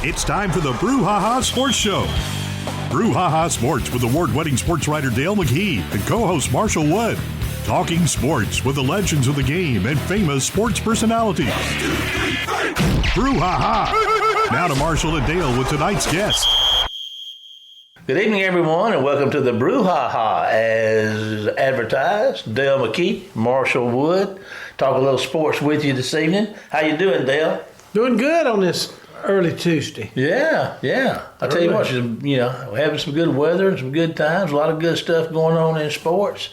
It's time for the Brouhaha Sports Show. Brouhaha Sports with award-winning sports writer Dale McKee and co-host Marshall Wood. Talking sports with the legends of the game and famous sports personalities. Brouhaha! Now to Marshall and Dale with tonight's guest. Good evening, everyone, and welcome to the Brouhaha. As advertised, Dale McKee Marshall Wood. Talk a little sports with you this evening. How you doing, Dale? Doing good on this early Tuesday. Yeah. I tell you what, we're having some good weather and some good times. A lot of good stuff going on in sports.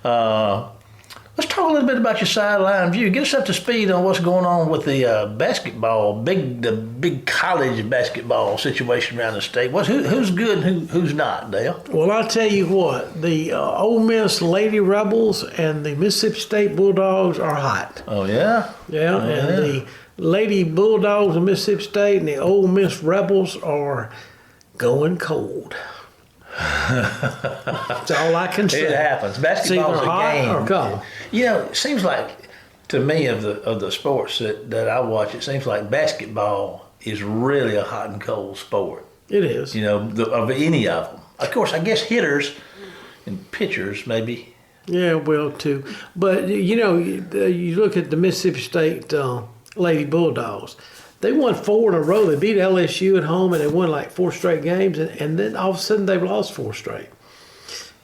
Let's talk a little bit about your sideline view. Get us up to speed on what's going on with the basketball, the big college basketball situation around the state. Who's good and who's not, Dale? Well, I'll tell you what, the Ole Miss Lady Rebels and the Mississippi State Bulldogs are hot. Oh, yeah? Yeah, and the Lady Bulldogs of Mississippi State and the Ole Miss Rebels are going cold. That's all I can say. It happens. Basketball's a game. Or cold. You know, it seems like, to me, of the sports that I watch, it seems like basketball is really a hot and cold sport. It is. You know, of any of them. Of course, I guess hitters and pitchers maybe. Yeah, well, too. But, you look at the Mississippi State Lady Bulldogs. They won 4 in a row. They beat LSU at home, and they won like 4 straight games. And then all of a sudden, they've lost 4 straight.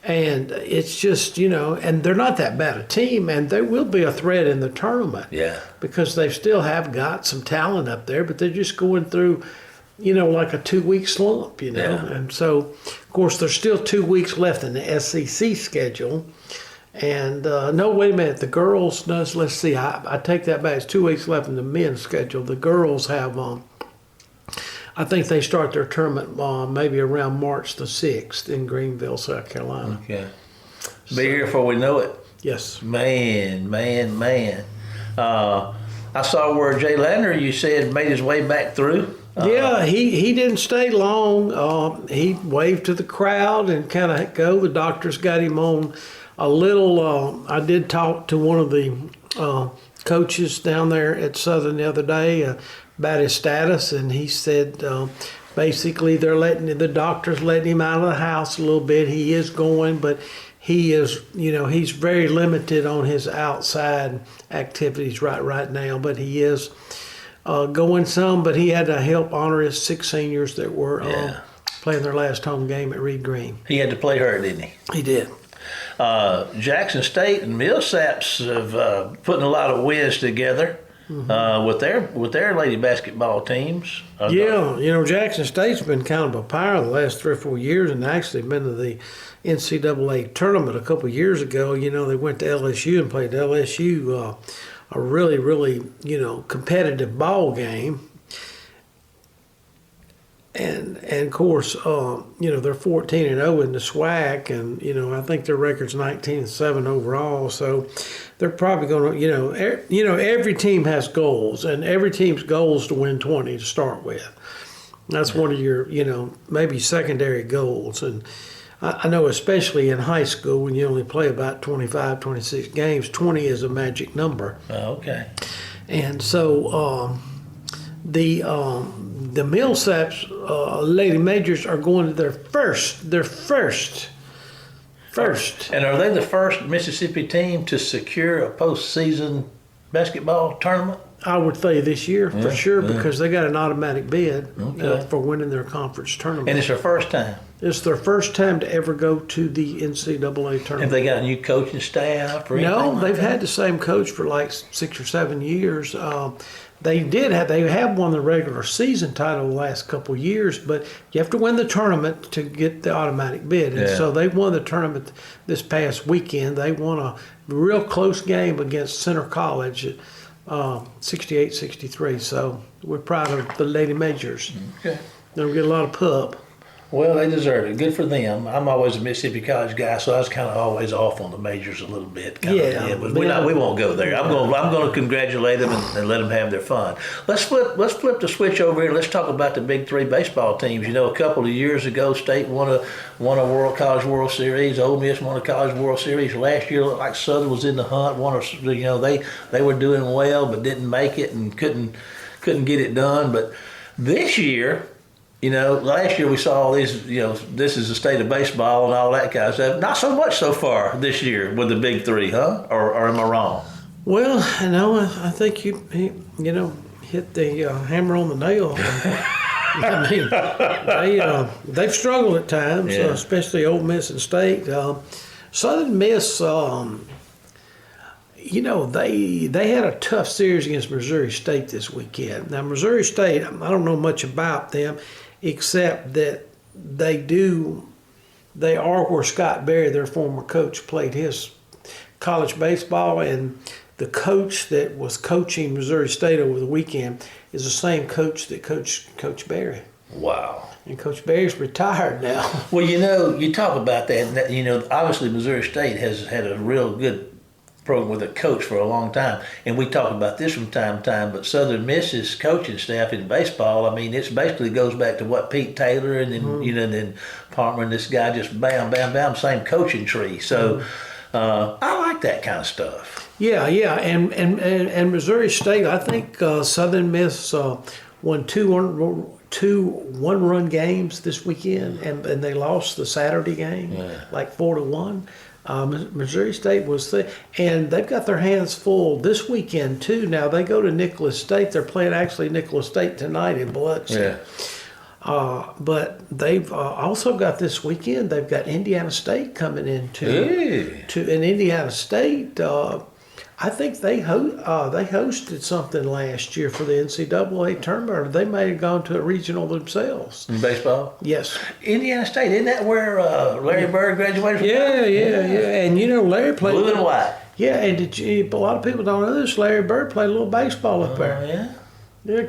And it's just, and they're not that bad a team, and they will be a threat in the tournament. Yeah. Because they still have got some talent up there, but they're just going through, like a 2-week slump, Yeah. And so, of course, there's still 2 weeks left in the SEC schedule. And no, wait a minute. The girls, let's see. I take that back. It's 2 weeks left in the men's schedule. The girls have, I think they start their tournament maybe around March the 6th in Greenville, South Carolina. Okay. Be here before we know it. Yes. Man. I saw where Jay Ladner, you said, made his way back through. Yeah, he didn't stay long. He waved to the crowd and kind of go. The doctors got him on a little. I did talk to one of the coaches down there at Southern the other day about his status, and he said basically the doctors letting him out of the house a little bit. He is going, but he is, he's very limited on his outside activities right now. But he is going some. But he had to help honor his 6 seniors that were playing their last home game at Reed Green. He had to play hurt, didn't he? He did. Jackson State and Millsaps have putting a lot of wins together with their lady basketball teams. Jackson State's been kind of a power the last 3 or 4 years, and actually been to the NCAA tournament a couple of years ago. They went to LSU and played LSU a really, really competitive ball game. And of course, they're 14-0 in the SWAC, and I think their record's 19-7 overall. So they're probably going to, every team has goals, and every team's goal is to win 20 to start with. That's one of your, maybe secondary goals. And I know, especially in high school, when you only play about 25, 26 games, 20 is a magic number. Oh, okay. And so the Millsaps Lady Majors are going to their first. And are they the first Mississippi team to secure a postseason basketball tournament? I would say this year for sure, because they got an automatic bid for winning their conference tournament. And it's their first time? It's their first time to ever go to the NCAA tournament. Have they got a new coaching staff or anything? No, they've had the same coach for like 6 or 7 years. They have won the regular season title the last couple of years, but you have to win the tournament to get the automatic bid. And so they won the tournament this past weekend. They won a real close game against Center College at 68-63. So we're proud of the Lady Majors. Okay. They'll get a lot of pub. Well, they deserve it. Good for them. I'm always a Mississippi College guy, so I was kind of always off on the majors a little bit. But we won't go there. I'm going to congratulate them and let them have their fun. Let's flip the switch over here. Let's talk about the Big Three baseball teams. A couple of years ago, State won a College World Series. Ole Miss won a College World Series. Last year, looked like Southern was in the hunt. They were doing well, but didn't make it and couldn't get it done. But This year, last year we saw all these, this is the state of baseball and all that kind of stuff. Not so much so far this year with the big three, huh? Or am I wrong? Well, I think you hit the hammer on the nail. I mean, they've struggled at times, especially Ole Miss and State. Southern Miss, they had a tough series against Missouri State this weekend. Now, Missouri State, I don't know much about them, except that they are where Scott Berry, their former coach, played his college baseball, and the coach that was coaching Missouri State over the weekend is the same coach that coached Coach Berry. Wow. And Coach Berry's retired now. Well, you talk about that, and obviously Missouri State has had a real good program with a coach for a long time, and we talk about this from time to time, but Southern Miss's coaching staff in baseball, I mean, it basically goes back to what Pete Taylor and then, then Palmer and this guy just bam, bam, bam, same coaching tree. So I like that kind of stuff. Yeah, and Missouri State, I think Southern Miss won two one-run games this weekend, and they lost the Saturday game, like 4-1. Missouri State and they've got their hands full this weekend too. Now they go to Nicholas State. They're playing actually Nicholas State tonight in Biloxi. Yeah. But they've also got this weekend. They've got Indiana State coming in in Indiana State. I think they hosted something last year for the NCAA tournament. Or they may have gone to a regional themselves. In baseball? Yes. Indiana State, isn't that where Larry Bird graduated from? Yeah. And Larry played blue and white. Yeah, and a lot of people don't know this. Larry Bird played a little baseball up there. Yeah. Yeah,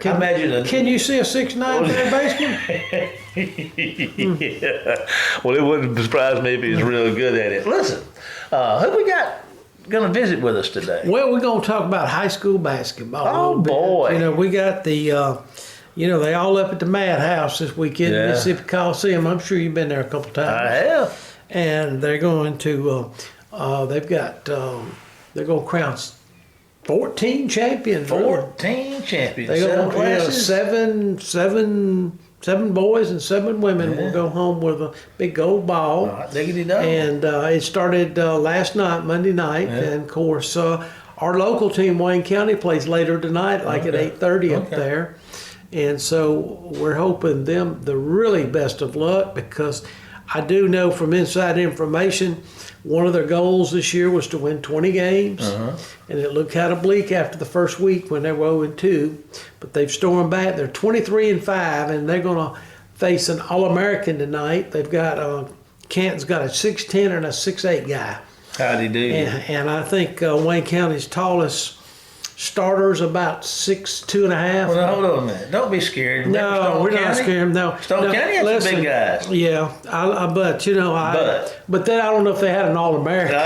can you see a 6'9" third baseman? Yeah. Well, it wouldn't surprise me if he was really good at it. Listen, who we got going to visit with us today? Well, we're going to talk about high school basketball. Oh, boy. We got the, they all up at the Madhouse this weekend in Mississippi Coliseum. I'm sure you've been there a couple times. I have. And they're going to, they're going to crown 14 champions. 14 champions. They go seven boys and 7 women will go home with a big gold ball. And it started last night, Monday night. And of course, our local team, Wayne County, plays later tonight, like at 8:30 up there. And so we're hoping them the really best of luck, because I do know from inside information, one of their goals this year was to win 20 games, and it looked kind of bleak after the first week when they were 0-2. But they've stormed back. They're 23-5, and they're going to face an All-American tonight. They've got Canton's got a 6'10" and a 6'8" guy. How'd he do? And I think Wayne County's tallest starter's about 6'2.5". Well, now, hold on a minute. Don't be scared. No, we're not scared. No, Stone County has some big guys. Yeah, but then I don't know if they had an All-American.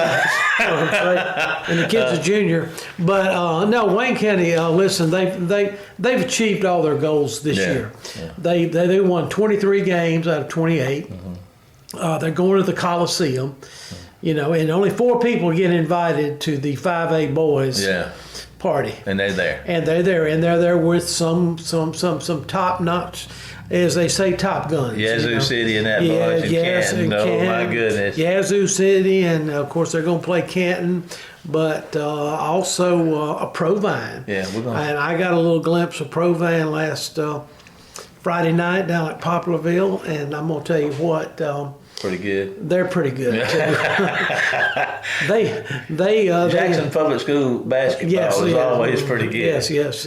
And the kid's a junior. But no, Wayne County. Listen, they've achieved all their goals this year. Yeah. They won 23 games out of 28. They're going to the Coliseum. And only 4 people get invited to the 5A boys. Yeah. Party. And they're there. And they're there with some top notch, as they say, top guns. Yazoo City and that bunch in Canton. Oh my goodness. Yazoo City, and of course they're going to play Canton, but also a Provine. Yeah, we're going. And I got a little glimpse of Provine last Friday night down at Poplarville, and I'm going to tell you what. Pretty good. They're pretty good. Yeah. Jackson Public School basketball is always pretty good. Yes.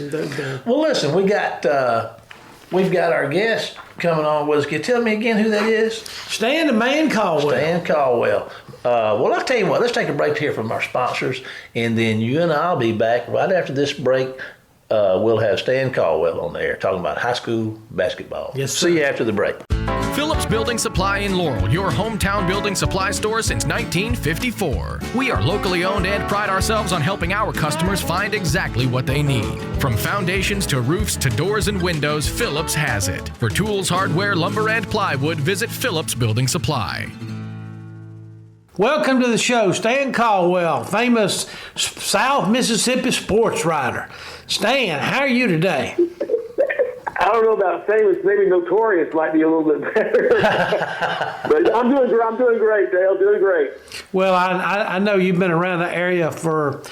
Well, listen, we've got our guest coming on with us. Tell me again who that is. Stan the Man Caldwell. Stan Caldwell. Well, I'll tell you what. Let's take a break here from our sponsors, and then you and I'll be back right after this break. We'll have Stan Caldwell on there talking about high school basketball. Yes, sir. See you after the break. Phillips Building Supply in Laurel, your hometown building supply store since 1954. We are locally owned and pride ourselves on helping our customers find exactly what they need. From foundations to roofs to doors and windows, Phillips has it. For tools, hardware, lumber, and plywood, visit Phillips Building Supply. Welcome to the show, Stan Caldwell, famous South Mississippi sports writer. Stan, how are you today? I don't know about famous. Maybe notorious might be a little bit better. But I'm doing great, Dale. Doing great. Well, I know you've been around the area for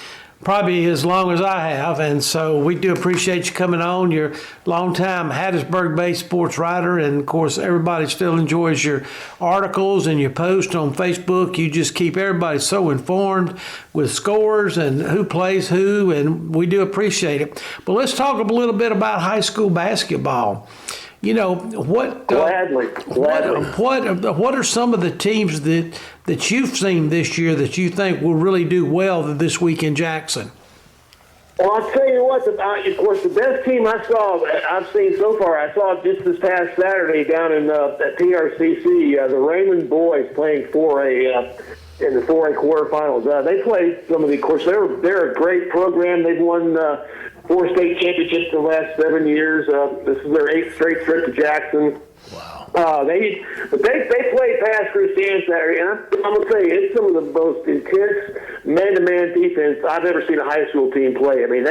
probably as long as I have, and so we do appreciate you coming on. You're a longtime Hattiesburg-based sports writer, and of course, everybody still enjoys your articles and your posts on Facebook. You just keep everybody so informed with scores and who plays who, and we do appreciate it. But let's talk a little bit about high school basketball. You know, Gladly. What are some of the teams that you've seen this year that you think will really do well this week in Jackson? Well, I'll tell you what, of course, the best team I've seen so far, I saw just this past Saturday down in at TRCC, the Raymond boys playing 4A in the 4A quarterfinals. They played some of the, of course, they're a great program. They've won 4 state championships in the last 7 years. This is their 8th straight trip to Jackson. Wow. They played past Christian Saturday, and I'm going to say it's some of the most intense man-to-man defense I've ever seen a high school team play. I mean,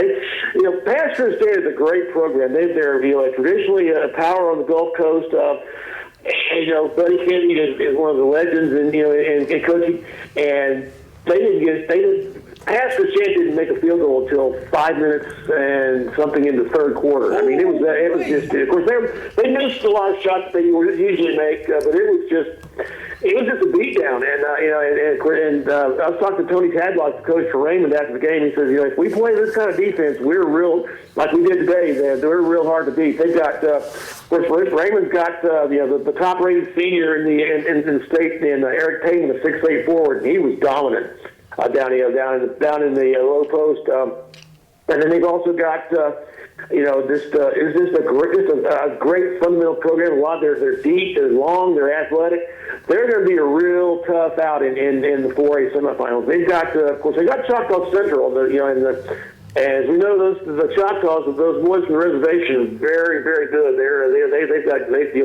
past Christian is a great program. They're traditionally a power on the Gulf Coast. Buddy Kennedy is one of the legends in coaching, and Pastor Chan didn't make a field goal until 5 minutes and something in the third quarter. I mean, it was just. Of course, they missed a lot of shots they usually make, but it was just a beatdown. And I was talking to Tony Tadlock, the coach for Raymond, after the game. He says, if we play this kind of defense, we're real, like we did today. They're real hard to beat. They've got, of course, Raymond's got the top-rated senior in the state, in Eric Payton, the 6'8" forward, and he was dominant. Down in the low post, and then they've also got just a great fundamental program. A lot they're deep, they're long, they're athletic. They're going to be a real tough out in the 4A semifinals. They've got of course they got Choctaw Central, as we know, the Choctaws, those boys from the reservation, are very, very good.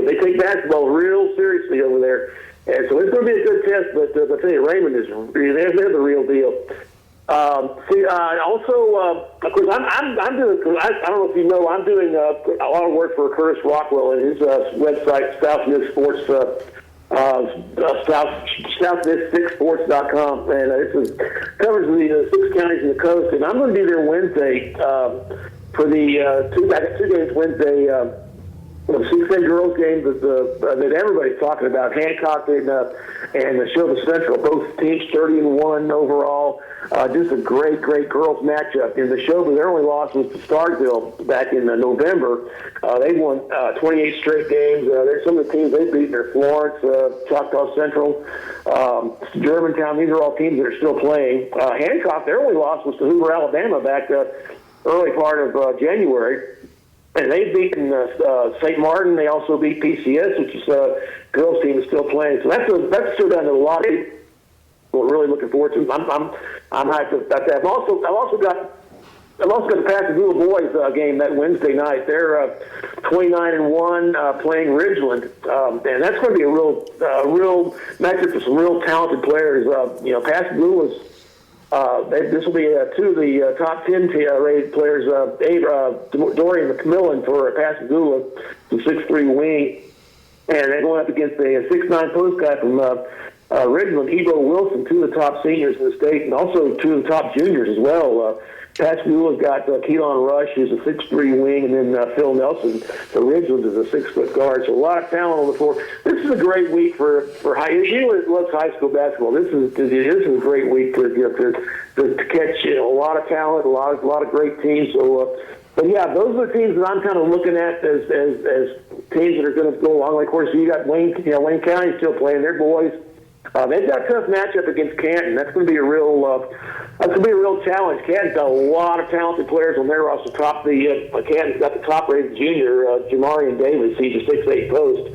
They take basketball real seriously over there. And so it's going to be a good test, but I tell you, Raymond they're the real deal. Also, of course, I'm doing. I don't know if you know, I'm doing a lot of work for Curtis Rockwell and his website, South Mid Sports, SouthMid6Sports.com, and it covers the 6 counties in the coast. And I'm going to be there Wednesday for the I got 2 games Wednesday. The 6A girls game that everybody's talking about, Hancock and Neshoba Central, both teams 30-1 overall. Just a great girls matchup. In Neshoba, their only loss was to Starkville back in November. They won 28 straight games. There's some of the teams they've beaten. They're Florence, Choctaw Central, Germantown. These are all teams that are still playing. Hancock, their only loss was to Hoover, Alabama back early part of January. And they've beaten St. Martin. They also beat PCS, which is girls' team is still playing. So that's still done a lot. We're really looking forward to. I'm hyped about that. I've also got the Pascagoula boys game that Wednesday night. They're 29-1 playing Ridgeland, and that's going to be a real matchup for some real talented players. Pascagoula's. This will be 2 of the top 10 rated players. Dorian McMillan for Pascagoula, the 6'3" wing, and they're going up against a 6'9" post guy from Ridgeland, Ebro Wilson, 2 of the top seniors in the state, and also 2 of the top juniors as well. Pascagoula's got Keelan Rush, who's a 6'3" wing, and then Phil Nelson, the Ridgeland, is a 6-foot guard. So a lot of talent on the floor. This is a great week for high. Anyone that loves high school basketball, this is a great week to catch a lot of talent, a lot of great teams. So, but yeah, those are the teams that I'm kind of looking at as teams that are going to go along. Like, of course, you got Wayne County still playing their boys. They've got a tough matchup against Canton. That's going to be a real challenge. Canton's got a lot of talented players on their roster. Canton's got the top-rated junior, Jamarian Davis. He's a 6'8" post.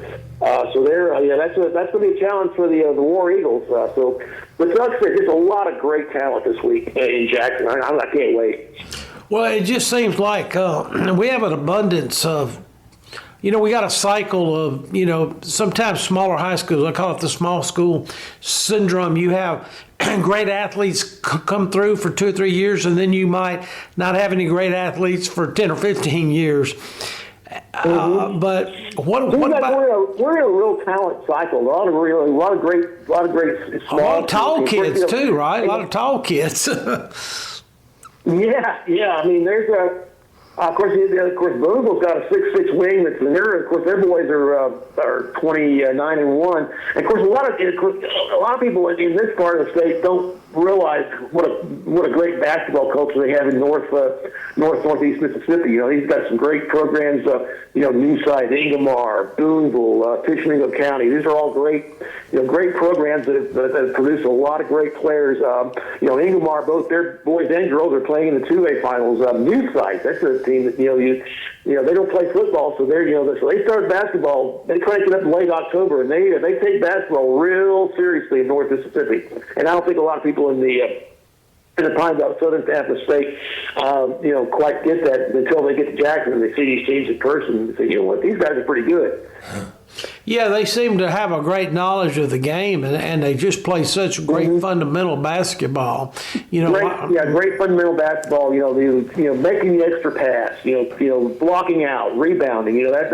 So that's going to be a challenge for the War Eagles. But like I said, there's a lot of great talent this week in Jackson. I can't wait. Well, it just seems like we have an abundance of. We got a cycle of, sometimes smaller high schools. I call it the small school syndrome. You have great athletes come through for 2 or 3 years, and then you might not have any great athletes for 10 or 15 years. But what We're about in a real talent cycle. A lot of great small, a lot of tall kids too, right? A lot of tall kids. Yeah. I mean, there's of course, Boonville's got a 6'6" wing. Of course, their boys are 29-1. And of course, a lot of people in this part of the state don't realize what a great basketball culture they have in northeast Mississippi. He's got some great programs. Newside, Ingomar, Boonville, Tishomingo County. These are all great programs that have produced a lot of great players. Ingomar, both their boys and girls are playing in the 2A finals. Newside, that's a team that they don't play football, so so they start basketball. They crank it up in late October, and they take basketball real seriously in North Mississippi. And I don't think a lot of people in the Pine Belt, Southern Tampa State, quite get that until they get to Jackson and they see these teams in person and say, these guys are pretty good. Yeah, they seem to have a great knowledge of the game, and they just play such great fundamental basketball. Great fundamental basketball. Making the extra pass. Blocking out, rebounding. That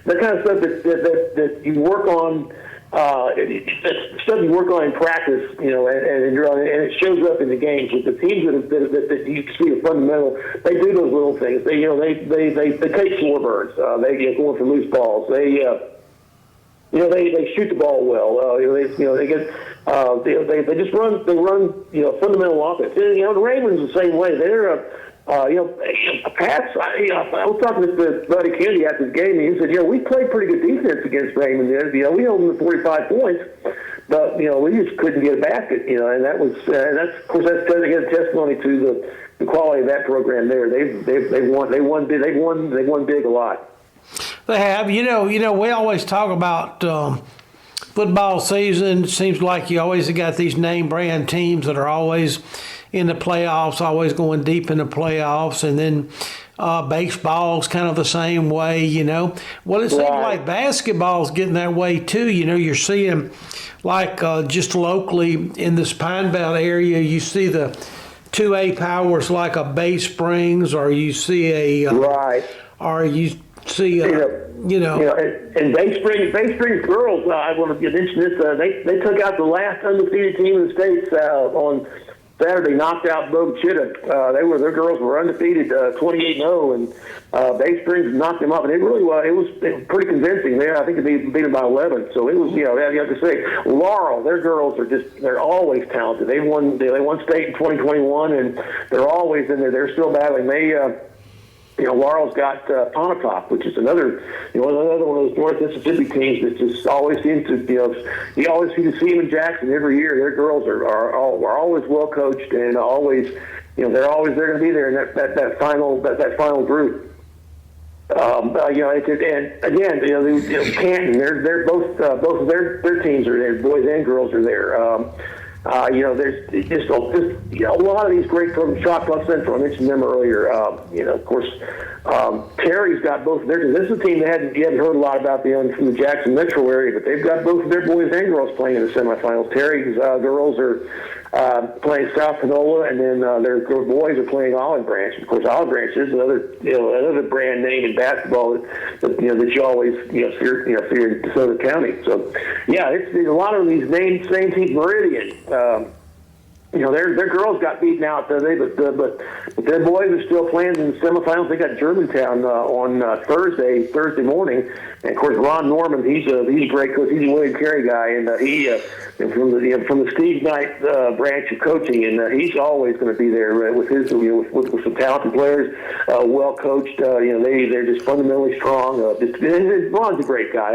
kind of stuff that you work on. It's stuff you work on in practice, and it shows up in the games. With the teams that you see are fundamental, they do those little things. They take floor burns. They get going for loose balls. They shoot the ball well. They just run fundamental offense. The Ravens the same way. They're Pats, I was talking to Buddy Kennedy after the game, and he said, we played pretty good defense against Raymond there. We held them to 45 points, but, we just couldn't get a basket, and that was, of course, that's a testimony to the quality of that program there. They won big a lot. They have. We always talk about football season. It seems like you always got these name brand teams that are always in the playoffs, always going deep in the playoffs, and then baseball's kind of the same way, Well, it seems like basketball's getting that way too. You're seeing like just locally in this Pine Belt area, you see the 2A powers like a Bay Springs, or you see or you see and Bay Springs girls. I want to mention this. They took out the last undefeated team in the states on Saturday, knocked out Boguchita. Their girls were undefeated, 28-0, and Bay Springs knocked them up, and it was pretty convincing. I think they beat them by 11. So it was, you have to say, Laurel, their girls they're always talented. They won state in 2021, and they're always in there. They're still battling. Laurel's got Pontotoc, which is another one of those North Mississippi teams that just always seems to, you always see them in Jackson every year. Their girls are always well coached, and always, they're always going to be there in that final group. And again, Canton, they're both of their teams are there. Boys and girls are there. There's just a lot of these great programs. Shot Club Central, I mentioned them earlier. Of course, Terry's got both of their teams. This is a team that you hadn't heard a lot about from the Jackson metro area, but they've got both of their boys and girls playing in the semifinals. Terry's girls are playing South Panola, and then their boys are playing Olive Branch. Of course, Olive Branch is another brand name in basketball that you always see in DeSoto County. So it's a lot of these same teams. Meridian. Their girls got beaten out today, but their boys are still playing in the semifinals. They got Germantown on Thursday morning, and of course Ron Norman, he's a great coach. He's a William Carey guy, and he from the Steve Knight branch of coaching, and he's always going to be there with his with some talented players, well coached. They're just fundamentally strong. Ron's a great guy.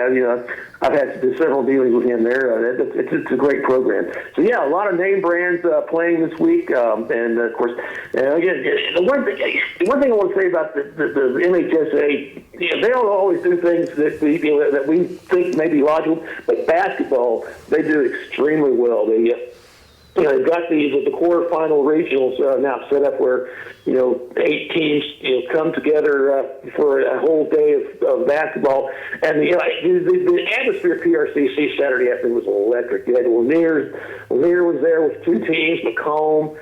I've had several dealings with him there. It's a great program. So a lot of name brands playing this week, and of course, again, the one thing I want to say about the MHSA, they'll always do things that we think may be logical, but basketball they do extremely well. They've got the quarterfinal regionals now set up where 8 teams come together for a whole day of basketball, and the atmosphere at PRCC Saturday afternoon was electric. You had Lanier was there with 2 teams, Macomb,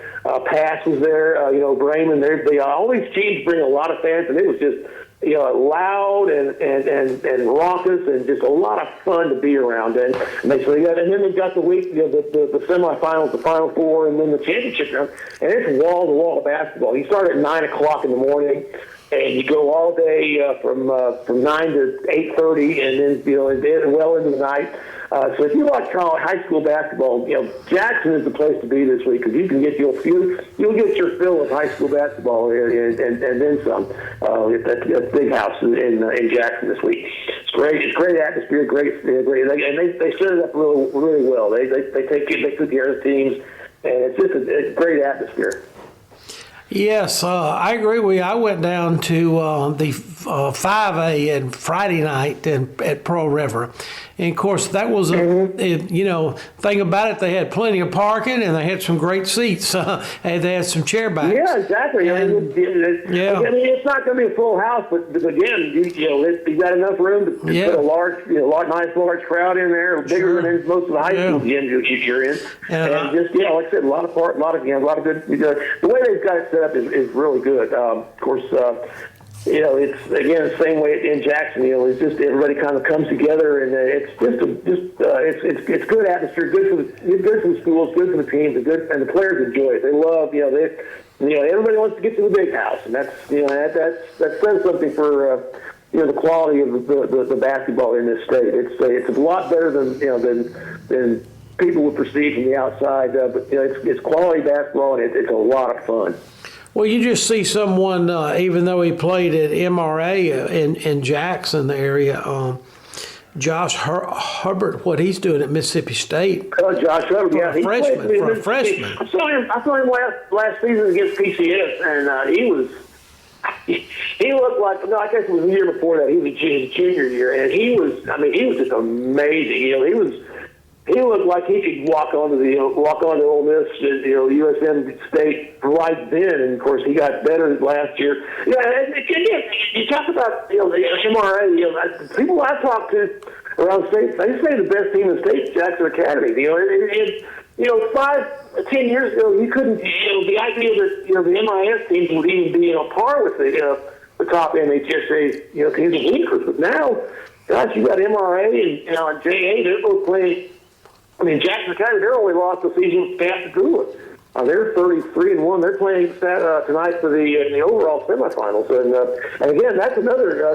Pass was there, Bremen. All these teams bring a lot of fans, and it was just loud and raucous and just a lot of fun to be around. And then they've got the week, the semifinals, the Final Four, and then the championship round. And it's wall to wall basketball. You start at 9 o'clock in the morning, and you go all day from 9 to 8:30, and then well into the night. So if you watch high school basketball, Jackson is the place to be this week because you can get you'll get your fill of high school basketball and then some. At Big House in Jackson this week. It's great. It's great atmosphere. Great. And they set it up really well. They take good care of the teams, and it's just a great atmosphere. Yes, I agree with you. I went down to the 5A and Friday night at Pearl River. And, of course, that was thing about it. They had plenty of parking, and they had some great seats. And they had some chair backs. Yeah, exactly. And, it's not going to be a full house, but again, you got enough room to put a nice large crowd in there, bigger than most of the high school gyms you're in. And just like I said, a lot of good. The way they've got it set up is really good. Of course. It's again the same way in Jackson. It's just everybody kind of comes together, and it's it's good atmosphere, good for the schools, good for the teams, and the players enjoy it. They love, everybody wants to get to the big house, and that says something for the quality of the basketball in this state. It's a lot better than people would perceive from the outside, but it's quality basketball, and it's a lot of fun. Well, you just see someone, even though he played at MRA in Jackson, the area, Josh Hubbard, what he's doing at Mississippi State. Oh, Josh Hubbard, for a freshman. I saw him last season against PCS, and he looked like, I guess it was the year before that. He was his junior year, and he was just amazing. He looked like he could walk onto Ole Miss, USM State right then, and of course he got better last year. You talk about the MRA. People I talk to around state, they say the best team in the state is Jackson Academy. 5-10 years ago, you couldn't. The idea that the MIS teams would even be on par with the top MHSA teams in Increase, but now, gosh, you got MRA and JA. They're both playing. Jackson County, their only loss this season was Pascagoula. They're 33-1. They're playing tonight for the overall semifinals. And again, that's another.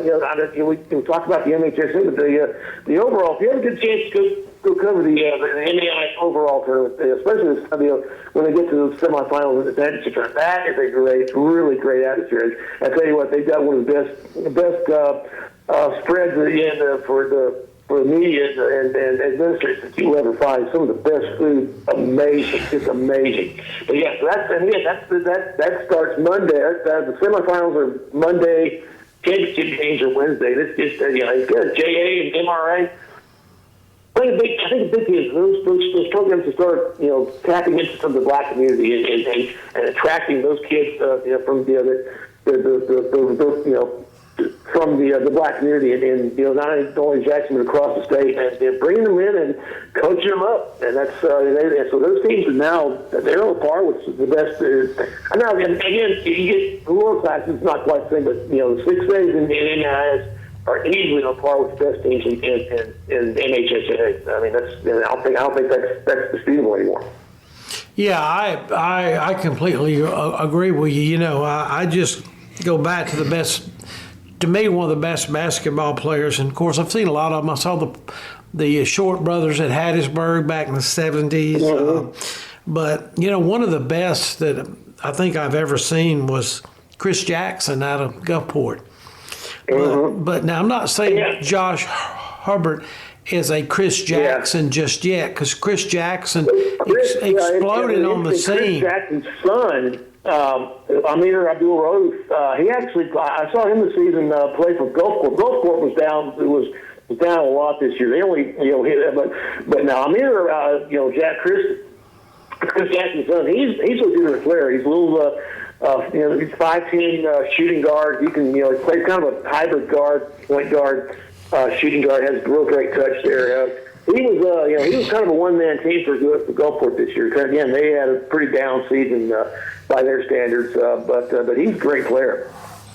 We can talk about the MHSA, but the overall. If you have a good chance to go cover the NAI overall tournament, especially when they get to the semifinals at the championship tournament, that is a really great atmosphere. I tell you what, they've got one of the best spreads for the media and administrators that you'll ever find. Some of the best food, amazing, just amazing. But yeah, so that starts Monday. The semifinals are Monday. Championship games are Wednesday. This just it's good. JA and MRA. I think the big thing is those programs to start tapping into some of the black community and attracting those kids from from the black community and not only Jackson but across the state, and bringing them in and coaching them up, and that's so those teams are now they're on par with the best. I know again you get the lower classes, not quite the same, but the 6As and NIS are easily on par with the best teams in MHSA. I don't think that's disputable anymore. Yeah, I completely agree with you. I just go back to the best. To me, one of the best basketball players, and of course, I've seen a lot of them. I saw the Short brothers at Hattiesburg back in the 70s. Mm-hmm. But one of the best that I think I've ever seen was Chris Jackson out of Gulfport. Mm-hmm. But now I'm not saying Josh Hubbard is a Chris Jackson just yet, because Chris Jackson exploded on the scene. Chris Jackson's son. Amir Abdul-Rauf, I saw him this season play for Gulfport. Gulfport was down a lot this year. They only hit, but now Amir, Chris Jackson's son, he's a good player. He's a little, he's 5'10" shooting guard. He can he plays kind of a hybrid guard, point guard, shooting guard. Has a real great touch there. He was kind of a one-man team for Gulfport this year. Again, they had a pretty down season by their standards, but he's a great player.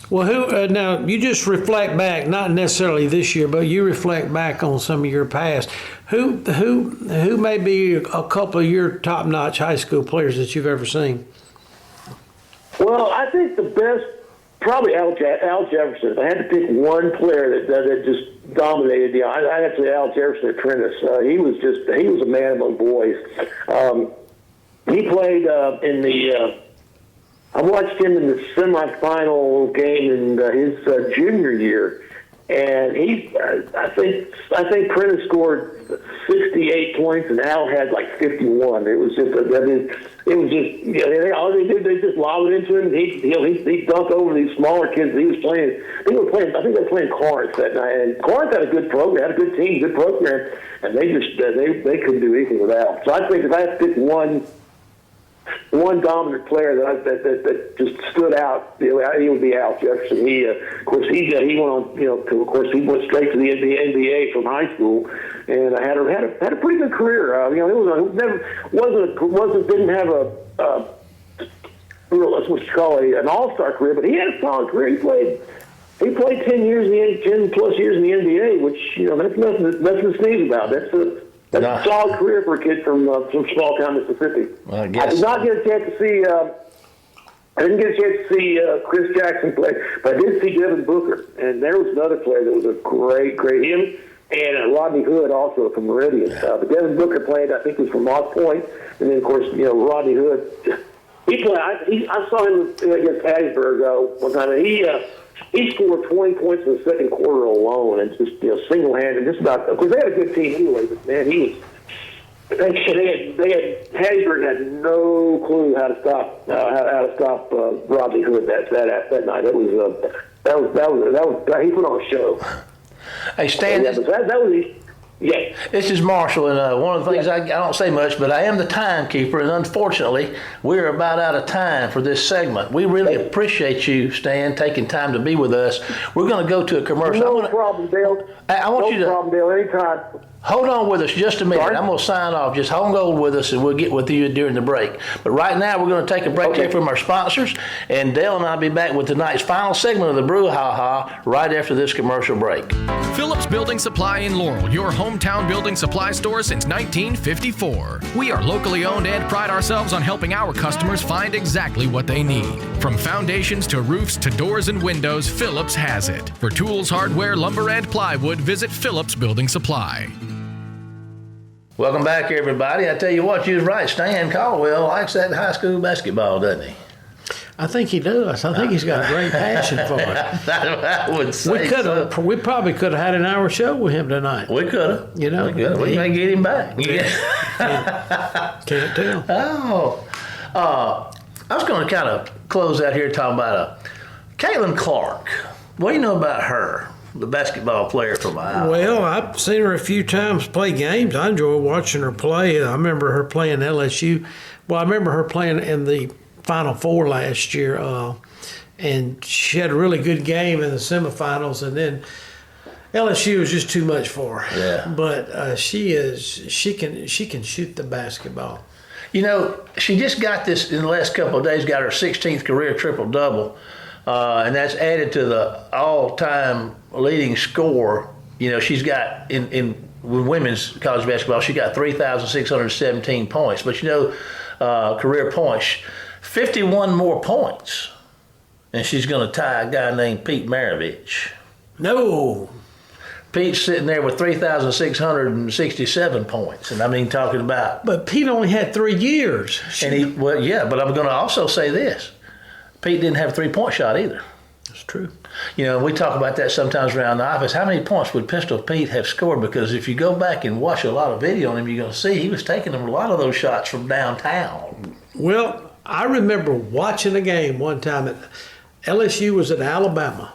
Well, who now you just reflect back, not necessarily this year, but you reflect back on some of your past. Who may be a couple of your top-notch high school players that you've ever seen? Well, I think the best, probably Al Jefferson. If I had to pick one player that just dominated, I'd have to say Al Jefferson at Prentice. He was a man among boys. He played in the. I watched him in the semifinal game in his junior year, and I think Prentice scored 68 points, and Al had like 51. It was just they just lobbed it into him. He dunked over these smaller kids. He was playing. I think they were playing Corinth that night, and Corinth had a good program, had a good team, good program, and they they couldn't do anything with Al. So I think if I had to pick one dominant player that just stood out, he would be Al Jefferson. He went on, he went straight to the NBA from high school, and had a pretty good career. Didn't have an all-star career, but he had a solid career. He played 10 plus years in the NBA, which that's nothing to sneeze about. That's a solid career for a kid from small town Mississippi. Well, I did not get a chance to see. I didn't get a chance to see Chris Jackson play, but I did see Devin Booker, and there was another player that was a great him, and Rodney Hood also from Meridian. But Devin Booker played, I think, was from Moss Point, and then of course Rodney Hood. He played. I saw him against Hattiesburg one time, and he scored 20 points in the second quarter alone, and just single-handed. Just about because they had a good team anyway. But man, Hattiesburg had no clue how to stop Rodney Hood that night. He put on a show. Hey Stan, that was. Yeah. This is Marshall, and one of the things I don't say much, but I am the timekeeper, and unfortunately, we're about out of time for this segment. We really appreciate you, Stan, taking time to be with us. We're going to go to a commercial. No problem, Dale. No problem, Dale. Anytime. Hold on with us just a minute. Sorry? I'm going to sign off. Just hold on with us, and we'll get with you during the break. But right now, we're going to take a break here from our sponsors, and Dale and I will be back with tonight's final segment of the Brouhaha right after this commercial break. Phillips Building Supply in Laurel, your hometown building supply store since 1954. We are locally owned and pride ourselves on helping our customers find exactly what they need. From foundations to roofs to doors and windows, Phillips has it. For tools, hardware, lumber, and plywood, visit Phillips Building Supply. Welcome back, everybody. I tell you what, you was right. Stan Caldwell likes that high school basketball, doesn't he? I think he does. I think he's got a great passion for it. I would say we probably could have had an hour show with him tonight. We could have. We may get him back. Can't tell. I was going to kind of close out here talking about Caitlin Clark. What do you know about her? The basketball player from Iowa. Well, I've seen her a few times play games. I enjoy watching her play. I remember her playing LSU. Well, I remember her playing in the Final Four last year, and she had a really good game in the semifinals. And then LSU was just too much for her. Yeah. But she can shoot the basketball. She just got this in the last couple of days. Got her 16th career triple double. And that's added to the all-time leading score. She's got in women's college basketball, she got 3,617 points. But career points, 51 more points, and she's going to tie a guy named Pete Maravich. No. Pete's sitting there with 3,667 points, and talking about. But Pete only had 3 years. But I'm going to also say this. Pete didn't have a three-point shot either. That's true. We talk about that sometimes around the office. How many points would Pistol Pete have scored? Because if you go back and watch a lot of video on him, you're going to see he was taking a lot of those shots from downtown. Well, I remember watching a game one time at LSU was at Alabama.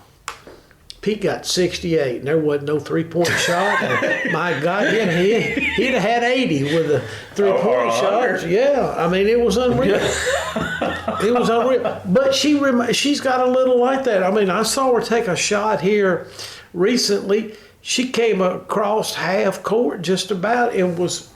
Pete got 68, and there wasn't no three-point shot. And my God, he'd have had 80 with a three-point shot. Yeah, it was unreal. It was unreal. But she's got a little like that. I saw her take a shot here recently. She came across half court just about. It was,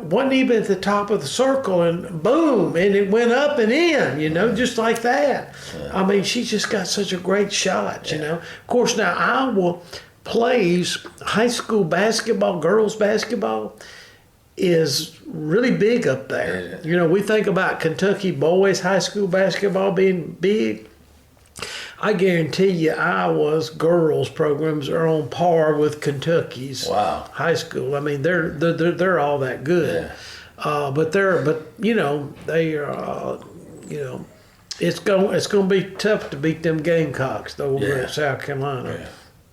wasn't even at the top of the circle, and boom, and it went up and in, just like that. Yeah. I mean, she just got such a great shot, Of course, now Iowa plays high school basketball, girls basketball is really big up there. Yeah. We think about Kentucky boys high school basketball being big. I guarantee you Iowa's girls programs are on par with Kentucky's high school. I mean, they're all that good. Yeah. But they are, it's going to be tough to beat them Gamecocks though over at South Carolina. Yeah.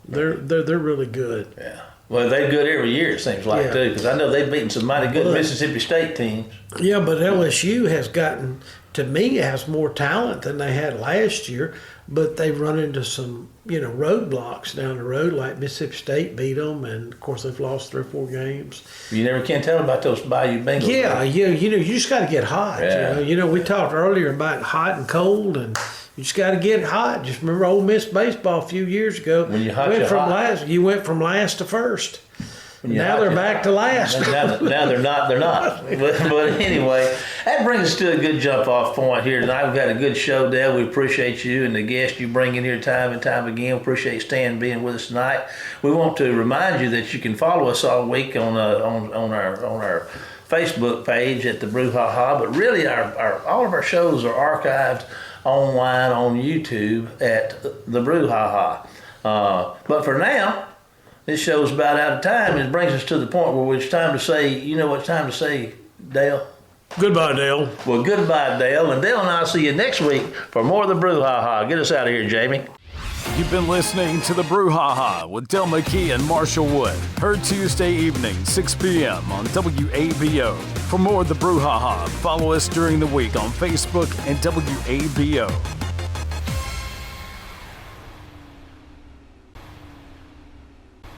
They're really good. Yeah. Well, they're good every year, it seems like, too, because I know they've beaten some mighty good Mississippi State teams. Yeah, but LSU has gotten, to me, has more talent than they had last year, but they've run into some, roadblocks down the road, like Mississippi State beat them, and, of course, they've lost 3 or 4 games. You never can tell about those Bayou Bengals. Yeah, you just got to get hot. Yeah. We talked earlier about hot and cold, and you just got to get hot. Just remember Ole Miss baseball a few years ago. When you're hot, you went from last to first. Now they're back to last. Now they're not. They're not. But anyway, that brings us to a good jump-off point here tonight. We've got a good show, Dale. We appreciate you and the guests you bring in here time and time again. We appreciate Stan being with us tonight. We want to remind you that you can follow us all week on our Facebook page at the Brouhaha. But really, all of our shows are archived online on YouTube at the Brouhaha. But for now, this show's about out of time, and it brings us to the point where it's time to say, what it's time to say, Dale? Goodbye, Dale. Well, goodbye, Dale. And Dale and I'll see you next week for more of the Brouhaha. Get us out of here, Jamie. You've been listening to the Brouhaha with Dale McKee and Marshall Wood. Heard Tuesday evening, 6 p.m. on WABO. For more of the Brouhaha, follow us during the week on Facebook and WABO.